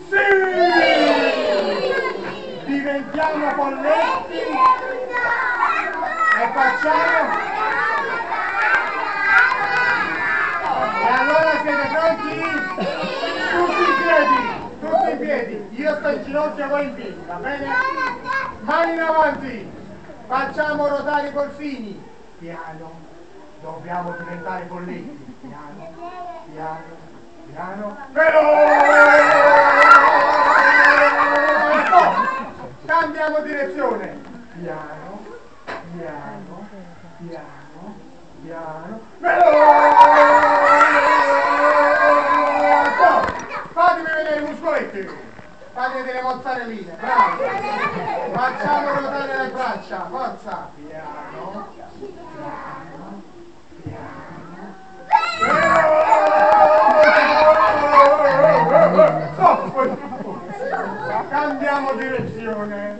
Sì! Diventiamo polletti e facciamo... E allora siete pronti? Tutti in piedi, io sto in ginocchio, voi in piedi, va bene? Mani in avanti, facciamo ruotare i polsini, piano, dobbiamo diventare polletti, piano, piano, piano, cambiamo direzione, piano, piano, piano, piano, fatemi vedere i muscoletti, fatemi vedere le mozzarelline, bravo, facciamo ruotare le braccia, forza, piano, piano, piano, cambiamo direzione,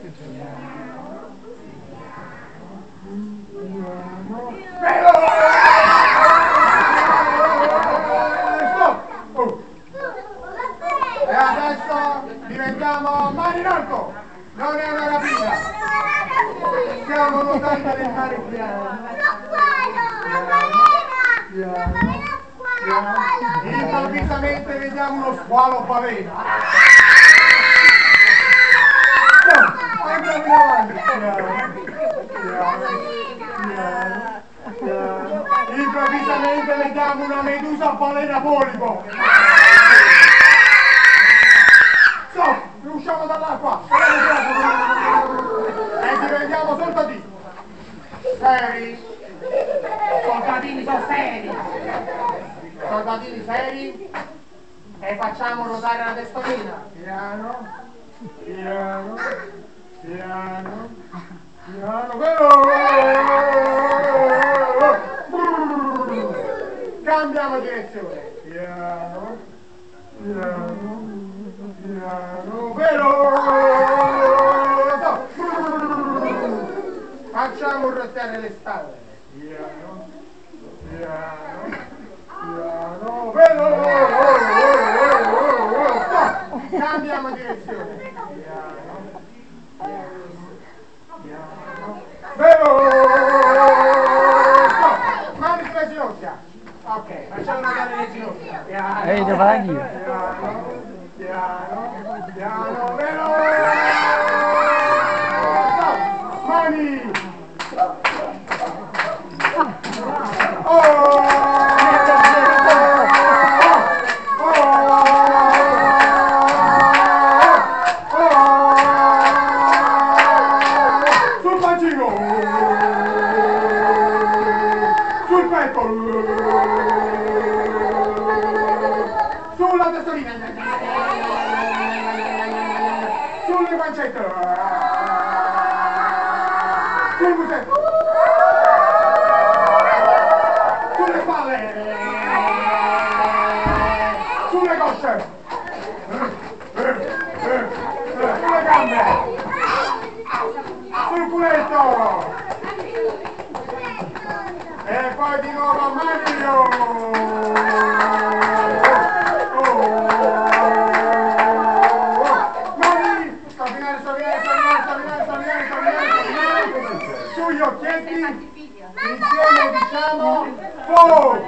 e adesso diventiamo mani in alto, non è una rapina, stiamo nuotando nel mare piano, improvvisamente vediamo uno squalo balena, andiamo in avanti, piano, improvvisamente vediamo una medusa balena polipo, usciamo dall'acqua e diventiamo soldati seri, soldatini sono seri, soldatini seri, e facciamo ruotare la testolina, piano, piano, piano, piano, cambiamo direzione, piano, piano, piano, veloce, facciamo ruotare le spalle, piano, piano, piano, veloce, cambiamo direzione, piano, piano, veloce, mani sulle ginocchia, ok, facciamo ruotare le ginocchia, piano, devo fare anch'io. Piano, piano, veloce! Mani! Sul bacino! Sul petto! Sulla testolina! Sulle pancette, sul musetto, sulle spalle, sulle cosce, sulle gambe, sul culetto, e poi di nuovo Mario. Sugli occhietti, insieme diciamo polletti.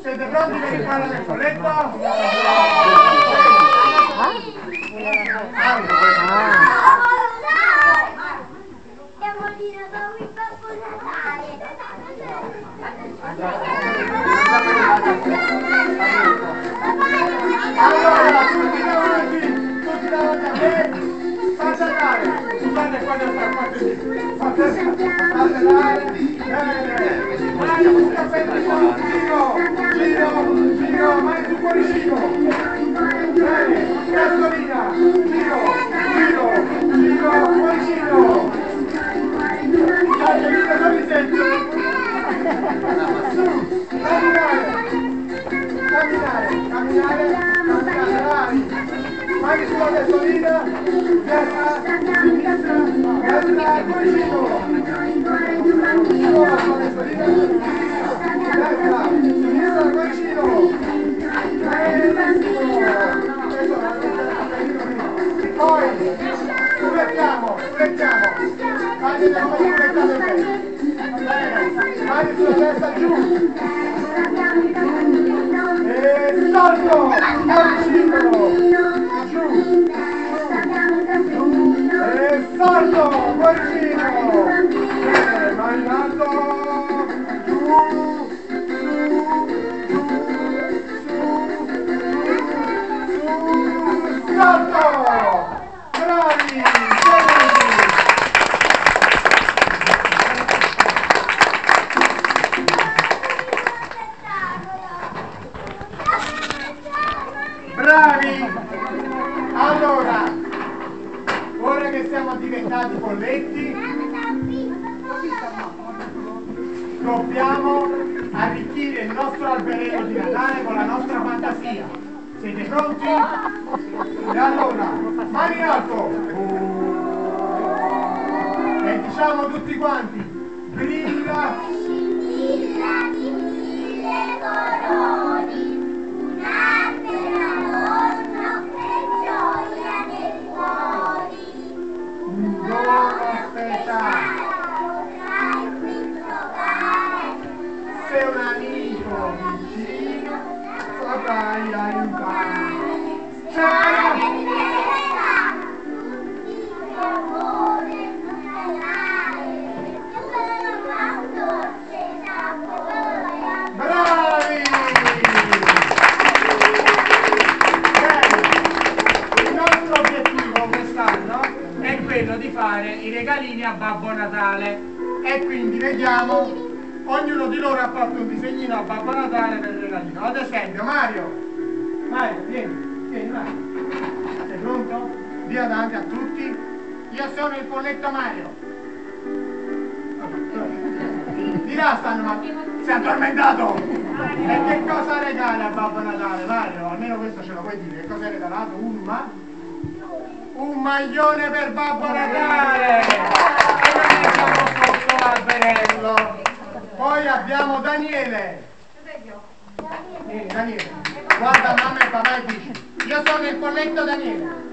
Siete pronti per imparare il folletto? Allora, tutti davanti a me, fate andare, scusate quando sta fate andare, mani sul cappello, giro, mani sul cuoricino, bene, testolina, giro, cuoricino, date vita sorrisetti, su, camminare, mani sulla testolina, destra, sinistra, cuoricino. Ora sono il solito destra, sinistra il bacino. Poi fumettiamo. Fagli le come fumettate bene. Fagli sulla testa giù. E salto! Bacino! Giù! E salto! Bacino! Bene, mani in alto! Giù! Salto! Bravi! Bravi! Allora, ora che siamo diventati polletti, dobbiamo arricchire il nostro alberello di Natale con la nostra fantasia. Siete pronti? E allora, mani in alto! E diciamo tutti quanti, brilla! Brilla di mille colori, un albero adorno che gioia nei cuori. Un dono speciale! Potrai qui trovare, Se un amico vicino saprai aiutare. Ciao! tutti che amore non calare, più una dolce saporia. Bravi! Bene. Il nostro obiettivo quest'anno è quello di fare i regalini a Babbo Natale e quindi vediamo, ognuno di loro ha fatto un disegnino a Babbo Natale per il regalino. Ad esempio Mario, vieni Mario, sei pronto? Di davanti a tutti, io sono il polletto Mario. Di là stanno, ma si è addormentato! E che cosa regala a Babbo Natale, Mario? Almeno questo ce lo puoi dire, che cosa hai regalato? Un maglione per Babbo Natale! E noi siamo sotto l'alberello. Poi abbiamo Daniele. Daniele, guarda mamma e papà e dici, io sono il polletto Daniele.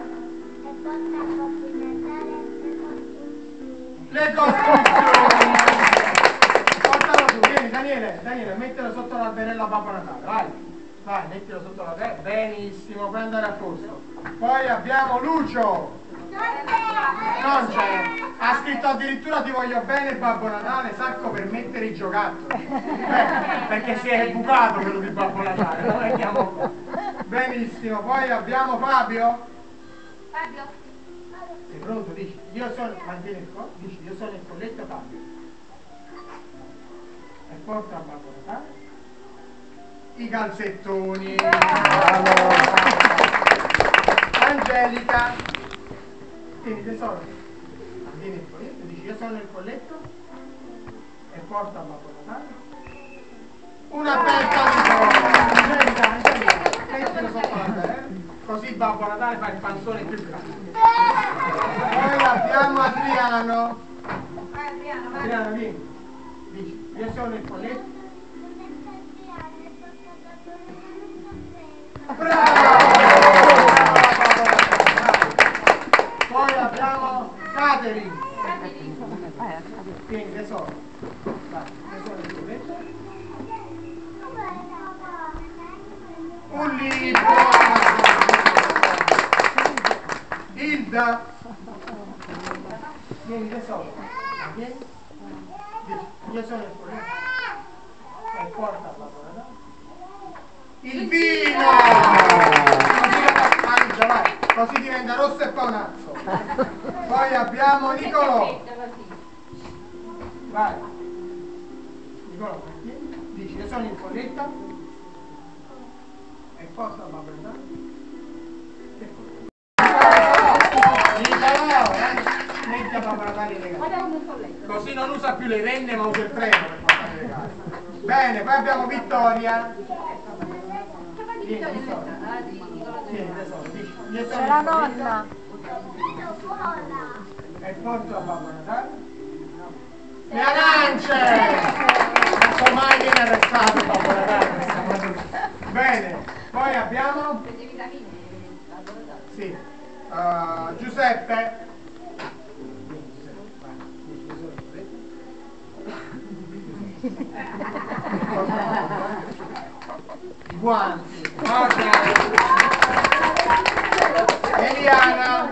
Le costruzioni! Portalo tu, vieni Daniele, mettilo sotto l'alberello a Babbo Natale, vai, mettilo sotto l'alberello, benissimo, puoi andare a posto. Poi abbiamo Lucio, non c'è, ha scritto addirittura ti voglio bene Babbo Natale, sacco per mettere i giocattoli, perché si è bucato quello di Babbo Natale, lo mettiamo qua. Benissimo, poi abbiamo Fabio. Sei pronto? Dici, mantieni il corpo, dici, io sono il polletto Fabio. E porta a Babbo Natale i calzettoni. Angelica, tieni tesoro, tieni il polletto, dici, io sono il polletto e porta a Babbo Natale una fetta di Angelica, mettilo sotto la terra, così Babbo Natale fa il panzone più grande. Poi abbiamo Adriano. Adriano, vieni. Dici, io sono il polletto. Bravo! Poi abbiamo Catherine. Tieni tesoro. Vai, tesoro il polletto. Un libro. Hilda. Vieni tesoro. Vieni. Dici, io sono il polletto. E porta a Babbo Natale il vino! Mangia, vai, così diventa rosso e paonazzo. Poi abbiamo Nicolò. Vai. Nicolò, dici, io sono in polletto e porta a Babbo Natale. Nicolò, metti a Babbo Natale i regali. Così non usa più le renne ma usa il treno per portare i regali. Bene, poi abbiamo Vittoria. Vieni, tesoro, dici, io sono la nonna. E porto a Babbo Natale Le arance! Non so mai viene arrestato dopo le arance. Bene, poi abbiamo... Sì. Giuseppe. I guanti. Ok. Eliana.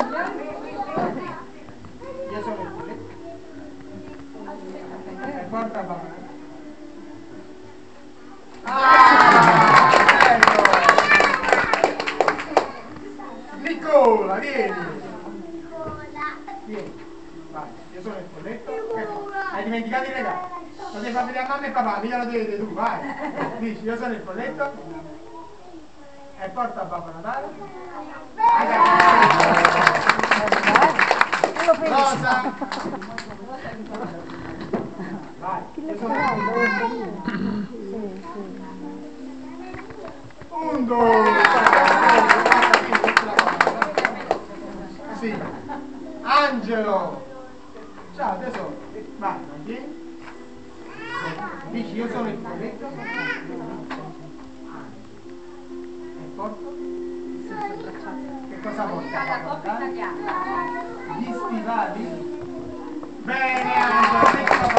Io sono il culletto. Porta papà. Bello. Nicola, vieni. Vieni. Vai, io sono il colletto. Hai dimenticato i regali? Lo devi far vedere a mamma e papà, mica lo devi vedere tu, vai. Dici, io sono il colletto. E porta a Babbo Natale. Rosa. Vai, io sono il colletto. Un, due. Sì. Angelo. Ciao tesoro. Vai, vieni. Dici io sono il colletto. E porto? Che cosa porta? Gli stivali? Bene Angelo.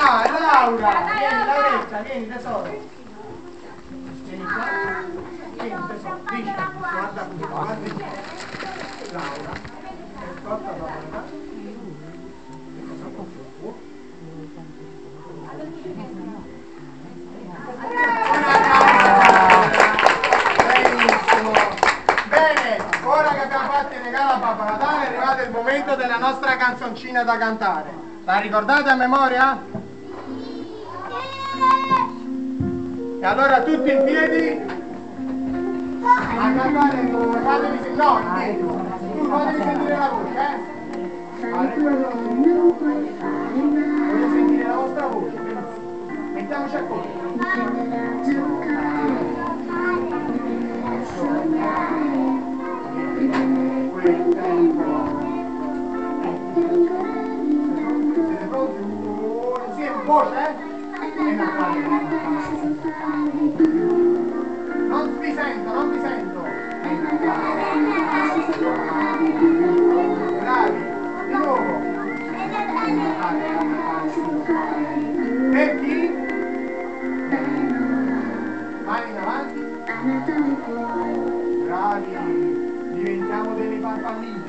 Ah, Laura. Vieni Lauretta, vieni tesoro. Vieni qua. Vieni tesoro. Dici, guarda qui, guarda qui. Laura. E porta Laura. Benissimo. Bene, ora che abbiamo fatto il regalo a Babbo Natale è arrivato il momento della nostra canzoncina da cantare. La ricordate a memoria? E allora tutti in piedi a cantare, fatevi sentire, no, in piedi. Tu fatevi sentire la voce, voglio sentire la vostra voce, mettiamoci a correre. Siete pronti? Insieme, voce, non vi sento, non vi sento. Bravi, di nuovo. Per chi? Mani in avanti. Bravi, diventiamo delle farfalline.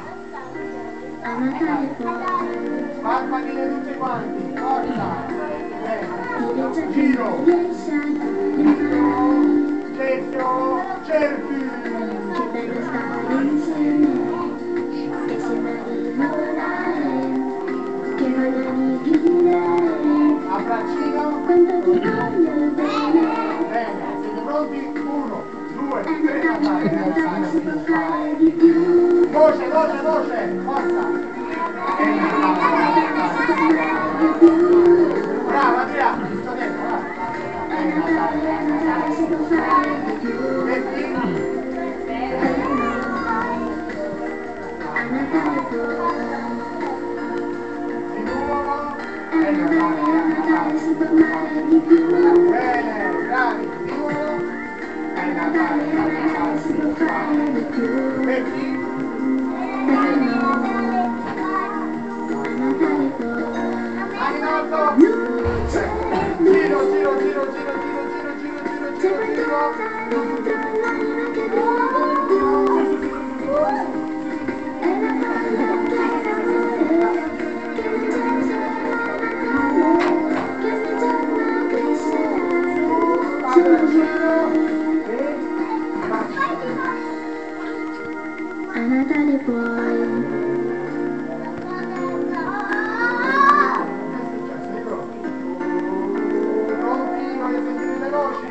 Farfalline tutti quanti, forza. Giro. Cerchio, cerchi. Che bello stare insieme, che sembra di volare, che voglia di gridare. Abbraccino. Quanto ti voglio bene. Bene, siete pronti? 1, 2, 3, voce, voce, voce, forza. Brava Adriano, sto dentro, va. Metti. Di nuovo. Bene, bravi, di nuovo. Metti. Mani in alto. Giro, giro, giro, giro, giro, giro, giro, giro, giro, A Natale poi pronti? Voglio sentire le voci.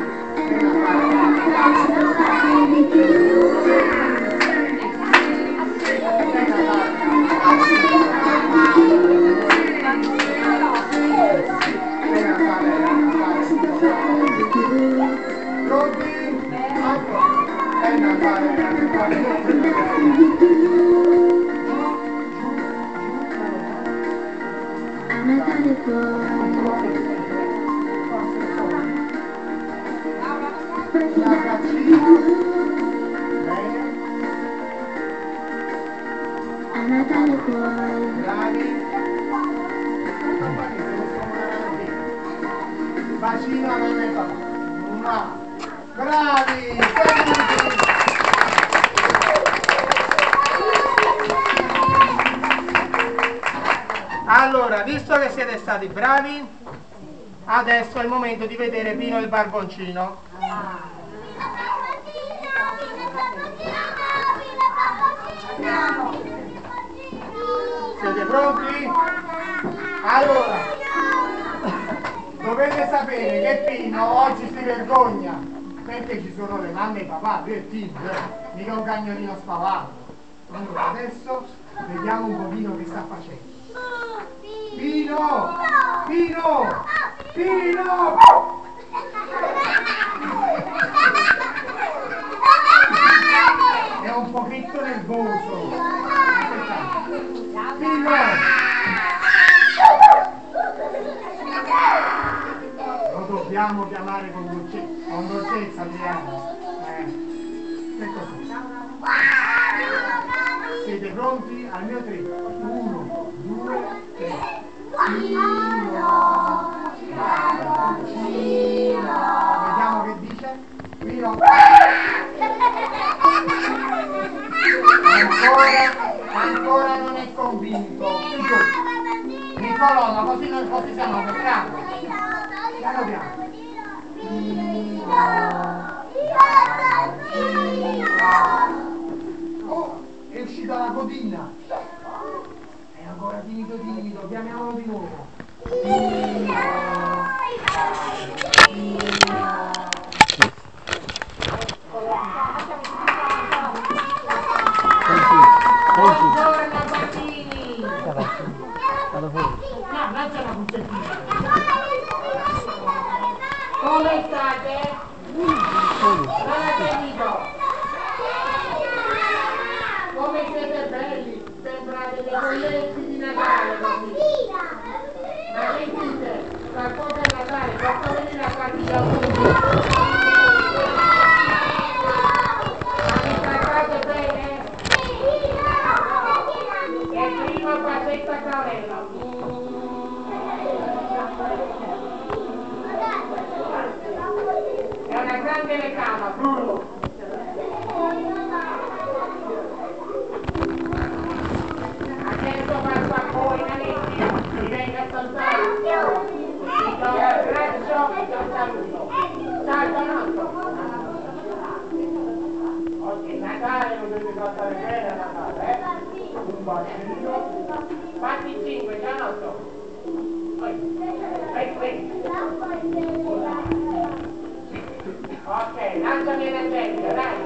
Pronti? È Natale, è Natale. A Natale puoi a Natale puoi bacino alla mia papà. Bravi! Allora, visto che siete stati bravi, adesso è il momento di vedere Pino il barboncino. Siete pronti? Allora, dovete sapere che Pino oggi si vergogna perché ci sono le mamme e i papà, lui è timido, mica un cagnolino spavato. Allora, adesso vediamo un pochino che sta facendo. Pino! Pino! Pino! È un pochetto nervoso. Pino! Lo dobbiamo chiamare con dolcezza, Adriano. Che così? Siete pronti? Al mio 3. 1, 2, 3. Vediamo che dice. Pino. Ancora non è convinto. Nicolò, ma così siamo fermati. Piano piano. Oh, è uscita la codina. È ancora timido, chiamiamolo di nuovo. Buongiorno bambini! No, lancia la bucettina. Come state? Non avete finito? Come siete belli? Sembrate dei colletti di Natale così. Ma sentite, qualcosa è Natale, posso venire a farvi gli auguri? Ma mi trattate bene? E prima passetta Carella. È una grande recama, Bruno. Adesso passo a voi, nanitti, mi venga a saltare. Vi do l'abbraccio e un saluto. Ciao, Donotto. Oggi è Natale, lo dovete trattare bene a Natale, eh? Un bacino. Fatti 5, Donotto. Ok, lanciami l'Angelica, dai.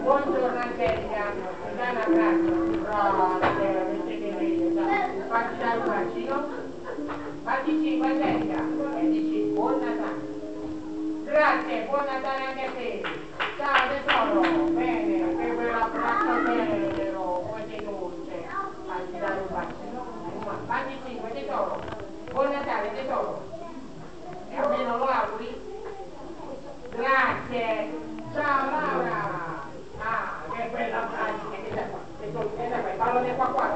Buongiorno Angelica, ti dai un abbraccio. Brava, mettete meglio, dai. Fatti dare un bacino. Fatti 5 Angelica. E dici buon Natale. Grazie, buon Natale anche a te. Ciao tesoro. Bene, che bell'abbraccio vero. Come sei dolce. Fatti dare un bacino. Fatti 5 tesoro. Buon Natale tesoro. E almeno lo auguri? Grazie. Ciao Laura. Ah, che bella pratica. Che da qua, fallo qua,